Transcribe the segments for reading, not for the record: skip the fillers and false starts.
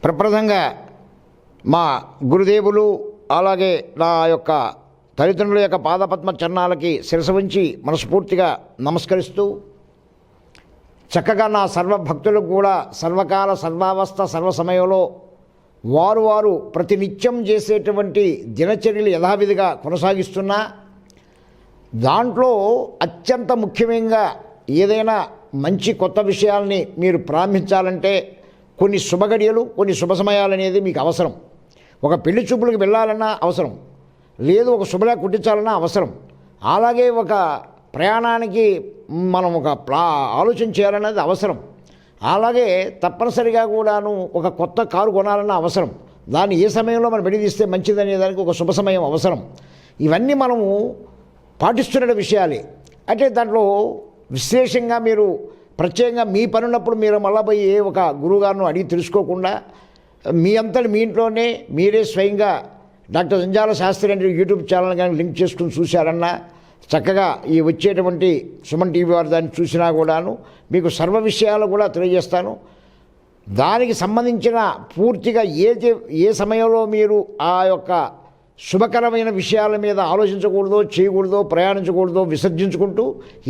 ప్రప్రథంగా మా గురుదేవులు అలాగే నా యొక్క తల్లిదండ్రుల యొక్క పాదపద్మ చరణాలకి శిరస ఉంచి మనస్ఫూర్తిగా నమస్కరిస్తూ చక్కగా నా సర్వభక్తులకు కూడా సర్వకాల సర్వావస్థ సర్వ సమయంలో వారు ప్రతినిత్యం చేసేటువంటి దినచర్యలు యథావిధిగా కొనసాగిస్తున్నా దాంట్లో అత్యంత ముఖ్యంగా ఏదైనా మంచి కొత్త విషయాల్ని మీరు ప్రారంభించాలంటే కొన్ని శుభగడియలు కొన్ని శుభ సమయాలు అనేది మీకు అవసరం. ఒక పెళ్లి చూపులకు వెళ్ళాలన్నా అవసరం, లేదు ఒక శుభలా కుట్టించాలన్నా అవసరం, అలాగే ఒక ప్రయాణానికి మనం ఒక ఆలోచన చేయాలన్నది అవసరం, అలాగే తప్పనిసరిగా కూడాను ఒక కొత్త కారు కొనాలన్న అవసరం, దాన్ని ఏ సమయంలో మనం విడిదిస్తే మంచిదనే దానికి ఒక శుభ సమయం అవసరం. ఇవన్నీ మనము పాటిస్తున్న విషయాలే. అంటే దాంట్లో విశేషంగా మీరు ప్రత్యేకంగా మీ పని ఉన్నప్పుడు మీరు మళ్ళీ పోయి ఒక గురువుగారిని అడిగి తెలుసుకోకుండా మీ అంతటి మీ ఇంట్లోనే మీరే స్వయంగా డాక్టర్ జంజాల శాస్త్రి అంటే యూట్యూబ్ ఛానల్ కానీ లింక్ చేసుకుని చూశారన్నా చక్కగా ఈ వచ్చేటువంటి సుమన్ టీవీ వారు దాన్ని చూసినా కూడాను మీకు సర్వ విషయాలు కూడా తెలియజేస్తాను. దానికి సంబంధించిన పూర్తిగా ఏ సమయంలో మీరు ఆ యొక్క శుభకరమైన విషయాల మీద ఆలోచించకూడదో చేయకూడదో ప్రయాణించకూడదో విసర్జించుకుంటూ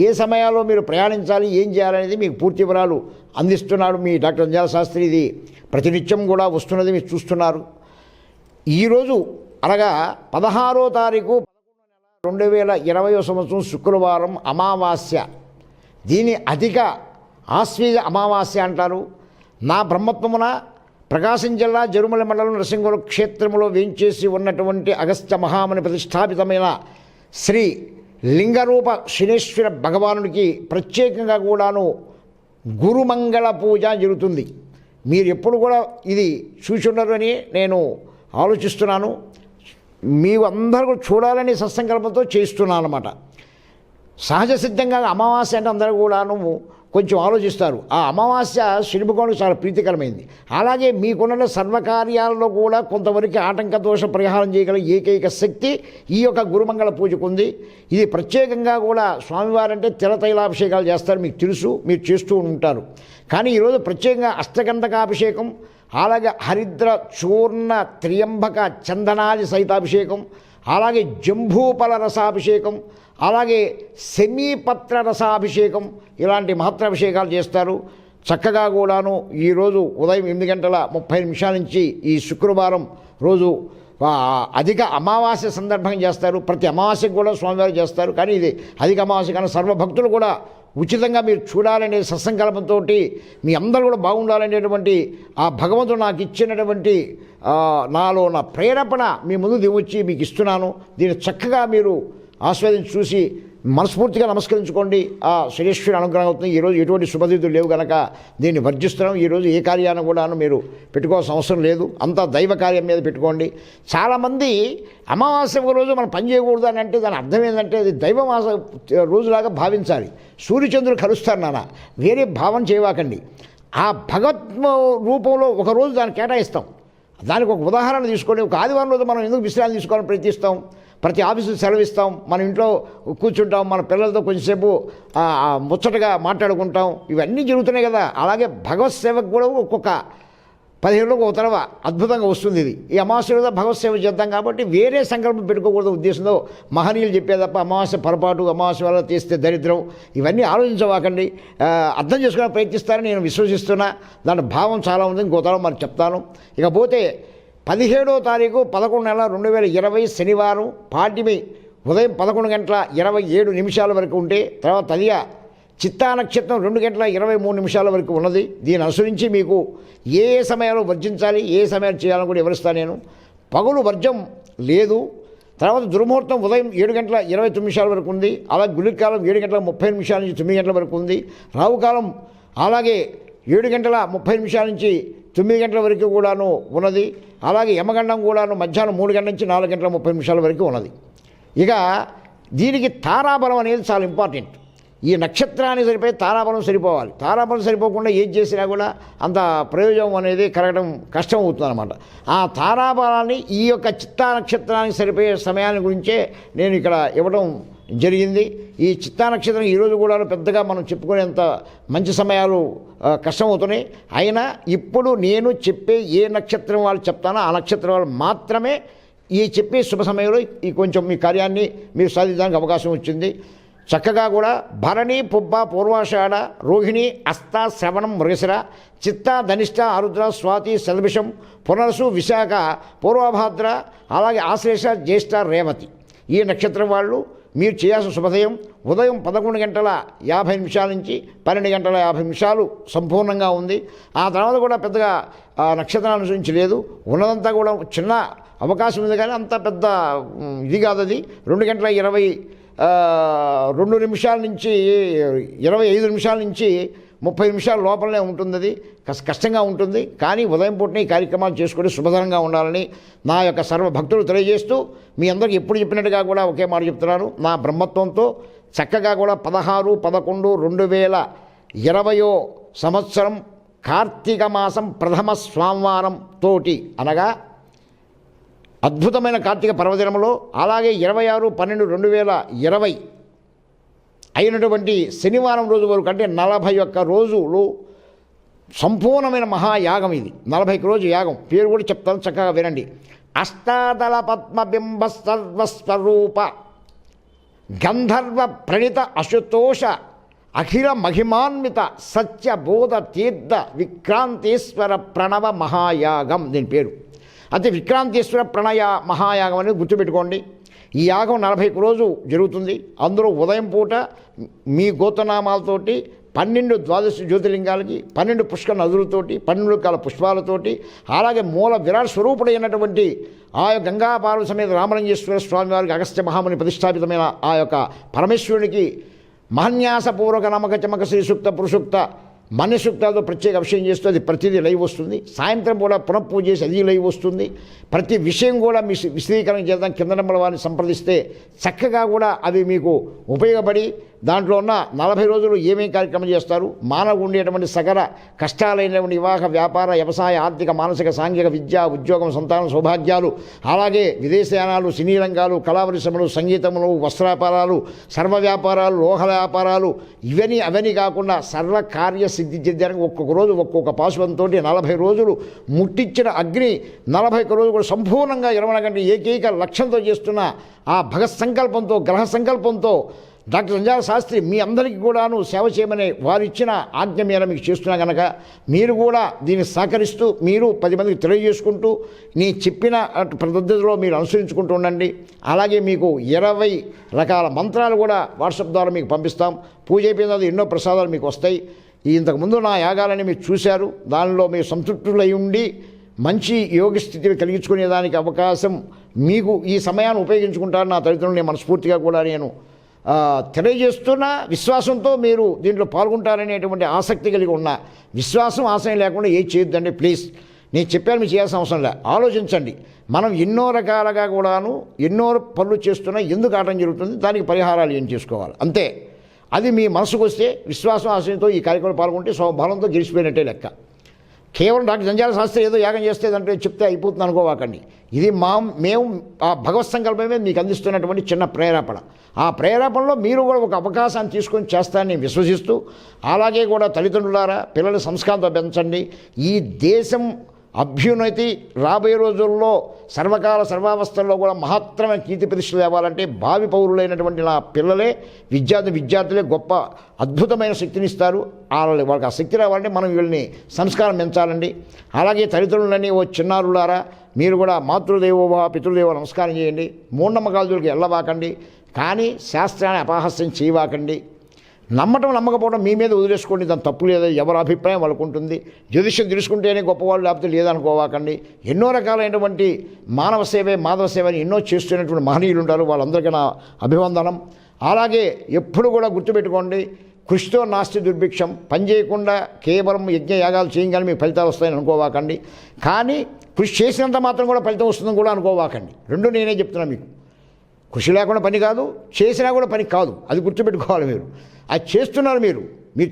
ఏ సమయాల్లో మీరు ప్రయాణించాలి ఏం చేయాలనేది మీకు పూర్తి వివరాలు అందిస్తున్నాడు మీ డాక్టర్ జంజాల శాస్త్రి. ఇది ప్రతినిత్యం కూడా వస్తున్నది మీరు చూస్తున్నారు. ఈరోజు అనగా 16వ తారీఖు 2020 సంవత్సరం శుక్రవారం అమావాస్య. దీని అధిక ఆశ్వీజ అమావాస్య అంటారు. నా బ్రహ్మత్వమున ప్రకాశం జిల్లా జరుమల మండలం నరసింహుల క్షేత్రంలో వేంచేసి ఉన్నటువంటి అగస్త్య మహాముని ప్రతిష్టాపితమైన శ్రీ లింగరూప శనేశ్వర భగవానుడికి ప్రత్యేకంగా కూడాను గురుమంగళ పూజ జరుగుతుంది. మీరు ఎప్పుడు కూడా ఇది చూచుండరు అని నేను ఆలోచిస్తున్నాను. మీరు అందరూ చూడాలని సత్సంకల్పంతో చేస్తున్నాను అన్నమాట. సహజ సిద్ధంగా అమావాస్య అంటే అందరూ కూడాను కొంచెం ఆలోచిస్తారు. ఆ అమావాస్య శని భగవానుడికి చాలా ప్రీతికరమైంది. అలాగే మీకున్న సర్వకార్యాలలో కూడా కొంతవరకు ఆటంక దోష పరిహారం చేయగల ఏకైక శక్తి ఈ యొక్క గురుమంగళ పూజకు ఉంది. ఇది ప్రత్యేకంగా కూడా స్వామివారంటే తిలతైలాభిషేకాలు చేస్తారు, మీకు తెలుసు, మీరు చేస్తూ ఉంటారు. కానీ ఈరోజు ప్రత్యేకంగా అష్టగంధకాభిషేకం, అలాగే హరిద్ర చూర్ణ త్రియంబక చందనాది సహితాభిషేకం, అలాగే జంబూపల రసాభిషేకం, అలాగే సెమీపత్ర రసాభిషేకం, ఇలాంటి మహత్రాభిషేకాలు చేస్తారు. చక్కగా కూడాను ఈరోజు ఉదయం 8:30 నుంచి ఈ శుక్రవారం రోజు అధిక అమావాస్య సందర్భంగా చేస్తారు. ప్రతి అమావాస్యకు కూడా స్వామివారు చేస్తారు. కానీ ఇది అధిక అమావాస్య కానీ సర్వభక్తులు కూడా ఉచితంగా మీరు చూడాలనే సత్సంకల్పంతో మీ అందరూ కూడా బాగుండాలనేటువంటి ఆ భగవంతుడు నాకు ఇచ్చినటువంటి నాలో నా ప్రేరేపణ మీ ముందు దిగొచ్చి మీకు ఇస్తున్నాను. దీన్ని చక్కగా మీరు ఆస్వాదించి చూసి మనస్ఫూర్తిగా నమస్కరించుకోండి. ఆ శనేశ్వరుడి అనుగ్రహం అవుతుంది. ఈరోజు ఎటువంటి శుభతిథులు లేవు కనుక దీన్ని వర్జిస్తున్నాం. ఈరోజు ఏ కార్యాన్ని కూడాను మీరు పెట్టుకోవాల్సిన అవసరం లేదు, అంతా దైవ కార్యం మీద పెట్టుకోండి. చాలామంది అమావాస్య రోజు మనం పని చేయకూడదు అని అంటే దాని అర్థం ఏంటంటే అది దైవమాస రోజులాగా భావించాలి. సూర్యచంద్రులు కలుస్తారు నాన్న, వేరే భావం చేయవాకండి. ఆ భగవత్ రూపంలో ఒకరోజు దాన్ని కేటాయిస్తాం. దానికి ఒక ఉదాహరణ తీసుకొని ఒక ఆదివారం రోజు మనం ఎందుకు విశ్రాంతి తీసుకోవాలని ప్రయత్నిస్తాం, ప్రతి ఆఫీసు సెలవిస్తాం, మన ఇంట్లో కూర్చుంటాం, మన పిల్లలతో కొంచెంసేపు ముచ్చటగా మాట్లాడుకుంటాం, ఇవన్నీ జరుగుతున్నాయి కదా. అలాగే భగవత్ సేవకు కూడా ఒక్కొక్క 15 రోజులకు ఒక తరవ అద్భుతంగా వస్తుంది. ఇది ఈ అమావాస్య రోజు భగవత్ సేవ చేద్దాం కాబట్టి వేరే సంకల్పం పెట్టుకోకూడదు ఉద్దేశంతో మహనీయులు చెప్పే తప్ప అమావాస్య పొరపాటు, అమావాస్య వల్ల చేస్తే దరిద్రం, ఇవన్నీ ఆలోచించవాకండి. అర్థం చేసుకునే ప్రయత్నిస్తారని నేను విశ్వసిస్తున్నా. దాని భావం చాలా ఉంది, ఇంకో తరం మరి చెప్తాను. ఇకపోతే 17వ తారీఖు 11/2020 శనివారం పాడ్యమి ఉదయం 11:27 వరకు ఉంటే తర్వాత తదిగా చిత్తా నక్షత్రం 2:23 వరకు ఉన్నది. దీన్ని అనుసరించి మీకు ఏ సమయంలో వర్జించాలి, ఏ సమయాలు చేయాలని కూడా వివరిస్తాను నేను. పగులు వర్జం లేదు. తర్వాత దుర్ముహూర్తం ఉదయం 7:29 వరకు ఉంది. అలాగే గుళికాలం 7:30 నుంచి 9 వరకు ఉంది. రావుకాలం అలాగే 7:30 నుంచి 9 వరకు కూడాను ఉన్నది. అలాగే యమగండం కూడాను మధ్యాహ్నం 3 నుంచి 4:30 వరకు ఉన్నది. ఇక దీనికి తారాబలం అనేది చాలా ఇంపార్టెంట్. ఈ నక్షత్రానికి సరిపోయి తారాబలం సరిపోవాలి. తారాబలం సరిపోకుండా ఏది చేసినా కూడా అంత ప్రయోజనం అనేది కలగడం కష్టం అవుతుంది అన్నమాట. ఆ తారాబలాన్ని ఈ యొక్క చిత్తా నక్షత్రానికి సరిపోయే సమయాన్ని గురించే నేను ఇక్కడ ఇవ్వడం జరిగింది. ఈ చిత్తా నక్షత్రం ఈరోజు కూడా పెద్దగా మనం చెప్పుకునేంత మంచి సమయాలు కష్టమవుతున్నాయి. అయినా ఇప్పుడు నేను చెప్పే ఏ నక్షత్రం వాళ్ళు చెప్తానో ఆ నక్షత్రం వాళ్ళు మాత్రమే ఈ చెప్పే శుభ సమయంలో ఈ కొంచెం మీ కార్యాన్ని మీరు సాధించడానికి అవకాశం వచ్చింది. చక్కగా కూడా భరణి, పుబ్బ, పూర్వాషాఢ, రోహిణి, అస్త, శ్రవణం, మృగశిర, చిత్త, ధనిష్ట, ఆరుద్ర, స్వాతి, శతభిషం, పునర్సు, విశాఖ, పూర్వభాద్ర, అలాగే ఆశ్లేష, జ్యేష్ఠ, రేవతి ఈ నక్షత్రం వాళ్ళు మీరు చేయాల్సిన శుభోదయం ఉదయం 11 గంటల 50 నిమిషాల నుంచి 12 గంటల 50 నిమిషాలు సంపూర్ణంగా ఉంది. ఆ తర్వాత కూడా పెద్దగా నక్షత్రాన్ని అనుసరించి లేదు, ఉన్నదంతా కూడా చిన్న అవకాశం ఉంది కానీ అంత పెద్ద ఇది కాదు. అది 2 గంటల 22 నిమిషాల నుంచి 25 నిమిషాల నుంచి 30 నిమిషాల లోపలనే ఉంటుంది. అది కష్టంగా ఉంటుంది కానీ ఉదయం పూటనే ఈ కార్యక్రమాలు చేసుకుని శుభదరంగా ఉండాలని నా యొక్క సర్వ భక్తులు తెలియజేస్తూ మీ అందరికీ ఎప్పుడు చెప్పినట్టుగా కూడా ఒకే మాట చెప్తున్నాను. నా బ్రహ్మత్వంతో చక్కగా కూడా 16/11/2020 సంవత్సరం కార్తీక మాసం ప్రథమ స్వామివారం తోటి అనగా అద్భుతమైన కార్తీక పర్వదినంలో అలాగే 26/12/2020 అయినటువంటి శనివారం రోజు వరకు అంటే 41 రోజులు సంపూర్ణమైన మహాయాగం. ఇది 41 రోజు యాగం. పేరు కూడా చెప్తాను, చక్కగా వినండి. అష్టాదళ పద్మబింబ సర్వస్వరూప గంధర్వ ప్రణిత అశుతోష అఖిల మహిమాన్విత సత్యబోధ తీర్థ విక్రాంతేశ్వర ప్రణవ మహాయాగం దీని పేరు. అయితే విక్రాంతేశ్వర ప్రణయ మహాయాగం అనేది గుర్తుపెట్టుకోండి. ఈ యాగం 41 రోజు జరుగుతుంది. అందులో ఉదయం పూట మీ గోత్రనామాలతోటి 12 ద్వాదశ జ్యోతిర్లింగాలకి 12 పుష్కర నదులతోటి 12 రకాల పుష్పాలతోటి అలాగే మూల విరాట్ స్వరూపుడైనటువంటి ఆ యొక్క గంగా పార్వతి సమేత రామలింగేశ్వర స్వామి వారికి అగస్త్య మహాముని ప్రతిష్టాపితమైన ఆ యొక్క పరమేశ్వరునికి మహన్యాసపూర్వక నమక చమక శ్రీ సూక్త పురుషూక్త మన్యసూక్తాలతో ప్రత్యేక అభిషేకం చేస్తూ అది ప్రతిదీ లైవ్ వస్తుంది. సాయంత్రం కూడా పునఃపూజ చేసి అది లైవ్ వస్తుంది. ప్రతి విషయం కూడా మీ విశదీకరణ చేద్దాం. కింద నెంబర్ వారిని సంప్రదిస్తే చక్కగా కూడా అవి మీకు ఉపయోగపడి దాంట్లో ఉన్న 40 రోజులు ఏమేమి కార్యక్రమం చేస్తారు, మానవుడు ఉండేటువంటి సకల కష్టాలైనటువంటి వివాహ, వ్యాపార, వ్యవసాయ, ఆర్థిక, మానసిక, సాంఘిక, విద్య, ఉద్యోగం, సంతానం, సౌభాగ్యాలు, అలాగే విదేశయానాలు, సినీ రంగాలు, కళా పరిశ్రమలు, సంగీతములు, వస్త్రవ్యాపారాలు, సర్వ వ్యాపారాలు, లోహ వ్యాపారాలు ఇవన్నీ అవన్నీ కాకుండా సర్వకార్య సిద్ధి చెందడానికి ఒక్కొక్క రోజు ఒక్కొక్క పాశువంతో 40 రోజులు ముట్టించిన అగ్ని 41 రోజులు కూడా సంపూర్ణంగా 24 గంటలు ఏకైక లక్ష్యంతో చేస్తున్న ఆ భగత్ సంకల్పంతో గ్రహ సంకల్పంతో డాక్టర్ సంజాల శాస్త్రి మీ అందరికీ కూడాను సేవ చేయమని వారిచ్చిన ఆజ్ఞ మీద మీకు చేస్తున్నా కనుక మీరు కూడా దీన్ని సహకరిస్తూ మీరు 10 మందికి తెలియజేసుకుంటూ నీ చెప్పిన పద్ధతిలో మీరు అనుసరించుకుంటూ ఉండండి. అలాగే మీకు 20 రకాల మంత్రాలు కూడా వాట్సాప్ ద్వారా మీకు పంపిస్తాం. పూజ అయిపోయిన తర్వాత ఎన్నో ప్రసాదాలు మీకు వస్తాయి. ఇంతకుముందు నా యాగాలని మీరు చూశారు. దానిలో మీరు సంతృప్తులై ఉండి మంచి యోగ స్థితిని కలిగించుకునేదానికి అవకాశం మీకు ఈ సమయాన్ని ఉపయోగించుకుంటారని నా తల్లిదండ్రులు నేను మనస్ఫూర్తిగా కూడా నేను తెలియజేస్తున్న విశ్వాసంతో మీరు దీంట్లో పాల్గొంటారనేటువంటి ఆసక్తి కలిగి ఉన్న విశ్వాసం ఆశయం లేకుండా ఏది చేయొద్దండి ప్లీజ్. నేను చెప్పాను మీరు చేయాల్సిన అవసరం లేదు. ఆలోచించండి. మనం ఎన్నో రకాలుగా కూడాను ఎన్నో పనులు చేస్తున్నా ఎందుకు ఆటం జరుగుతుంది, దానికి పరిహారాలు ఏం చేసుకోవాలి అంతే. అది మీ మనసుకు వస్తే విశ్వాసం ఆశయంతో ఈ కార్యక్రమంలో పాల్గొంటే స్వబలంతో గెలిచిపోయినట్టే లెక్క. కేవలం డాక్టర్ సంజాల శాస్త్రి ఏదో యాగం చేస్తేదంటే చెప్తే అయిపోతుంది అనుకోవాకండి. ఇది మేము ఆ భగవత్ సంకల్పమే మీకు అందిస్తున్నటువంటి చిన్న ప్రేరేపణ. ఆ ప్రేరేపణలో మీరు కూడా ఒక అవకాశాన్ని తీసుకొని చేస్తారని విశ్వసిస్తూ అలాగే కూడా తల్లిదండ్రులారా పిల్లల సంస్కారంతో పెంచండి. ఈ దేశం అభ్యున్నతి రాబోయే రోజుల్లో సర్వకాల సర్వావస్థల్లో కూడా మహత్తరమైన కీర్తి ప్రతిష్టలు ఇవ్వాలంటే భావి పౌరులైనటువంటి నా పిల్లలే విద్యార్థులే గొప్ప అద్భుతమైన శక్తిని ఇస్తారు. వాళ్ళకి ఆ శక్తి రావాలంటే మనం వీళ్ళని సంస్కారం పెంచాలండి. అలాగే తల్లిదండ్రులని ఓ చిన్నారులారా మీరు కూడా మాతృదేవోభవ పితృదేవో నమస్కారం చేయండి. మూఢనమ్మకాల జోలికి వెళ్ళవాకండి. కానీ శాస్త్రాన్ని అపహాస్యం చేయవాకండి. నమ్మకపోవడం మీ మీద వదిలేసుకోండి. దాని తప్పు లేదా, ఎవరి అభిప్రాయం వాళ్ళకు ఉంటుంది. జ్యోతిష్యం తెలుసుకుంటేనే గొప్పవాళ్ళు లేకపోతే లేదనుకోవాకండి. ఎన్నో రకాలైనటువంటి మానవ సేవే మాధవ సేవ అని ఎన్నో చేస్తున్నటువంటి మహనీయులు ఉంటారు. వాళ్ళందరికీ నా అభివందనం. అలాగే ఎప్పుడు కూడా గుర్తుపెట్టుకోండి, కృషితో నాస్తి దుర్భిక్షం. పని చేయకుండా కేవలం యజ్ఞ యాగాలు చేయగానే మీకు ఫలితాలు వస్తాయని అనుకోవాకండి. కానీ కృషి చేసినంత మాత్రం కూడా ఫలితం వస్తుందని కూడా అనుకోవాకండి. రెండు నేనే చెప్తున్నాను మీకు. కృషి లేకుండా పని కాదు, చేసినా కూడా పని కాదు. అది గుర్తుపెట్టుకోవాలి. మీరు అది చేస్తున్నారు. మీరు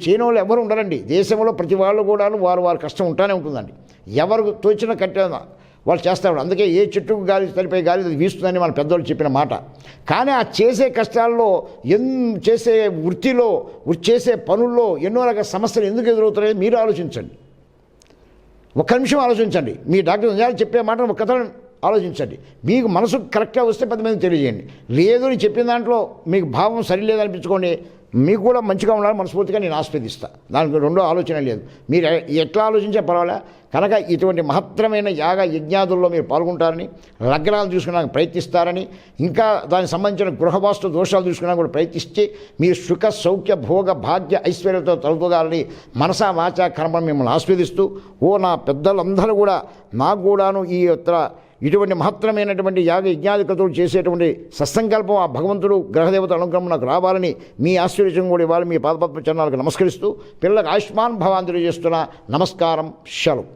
చేయని వాళ్ళు ఎవరు ఉండరండి. దేశంలో ప్రతి వాళ్ళు కూడాను వారి కష్టం ఉంటానే ఉంటుందండి. ఎవరు తోచిన కట్టే వాళ్ళు చేస్తారు. అందుకే ఏ చెట్టుకు గాలి తలిపే గాలి అది వీస్తుందని మన పెద్దవాళ్ళు చెప్పిన మాట. కానీ ఆ చేసే కష్టాల్లో చేసే వృత్తిలో చేసే పనుల్లో ఎన్నో రకాల సమస్యలు ఎందుకు ఎదురవుతున్నాయో మీరు ఆలోచించండి. ఒక్క నిమిషం ఆలోచించండి. మీ డాక్టర్ నిజాలు చెప్పే మాట ఒక కథ ఆలోచించండి. మీకు మనసు కరెక్ట్గా వస్తే 10 మందికి తెలియజేయండి. లేదు అని చెప్పిన దాంట్లో మీకు భావం సరిలేదనిపించుకోండి, మీకు కూడా మంచిగా ఉండాలని మనస్ఫూర్తిగా నేను ఆస్వాదిస్తాను. దానికి రెండో ఆలోచన లేదు. మీరు ఎట్లా ఆలోచించే పర్వాలే. కనుక ఇటువంటి మహత్తరమైన యాగ యజ్ఞాదుల్లో మీరు పాల్గొంటారని, లగ్నాలు చూసుకోవడానికి ప్రయత్నిస్తారని, ఇంకా దానికి సంబంధించిన గృహవాస్తు దోషాలు చూసుకోవడానికి కూడా ప్రయత్నిస్తే మీరు సుఖ సౌఖ్య భోగ భాగ్య ఐశ్వర్యంతో తలుపుగాలని మనసా వాచా కర్మ మిమ్మల్ని ఆస్వాదిస్తూ, నా పెద్దలందరూ కూడా నాకు కూడాను ఈ ఇటువంటి మహత్తరమైనటువంటి యాగ యజ్ఞాధికతులు చేసేటువంటి సత్సంకల్పం ఆ భగవంతుడు గ్రహదేవత అనుగ్రహం నాకు రావాలని మీ ఆశీర్వచనం కూడా ఇవ్వాలి. మీ పాదపద్మ చరణాలకు నమస్కరిస్తూ పిల్లలకు ఆయుష్మాన్ భవాన్ తెలియజేస్తున్న నమస్కారం. సెలవు.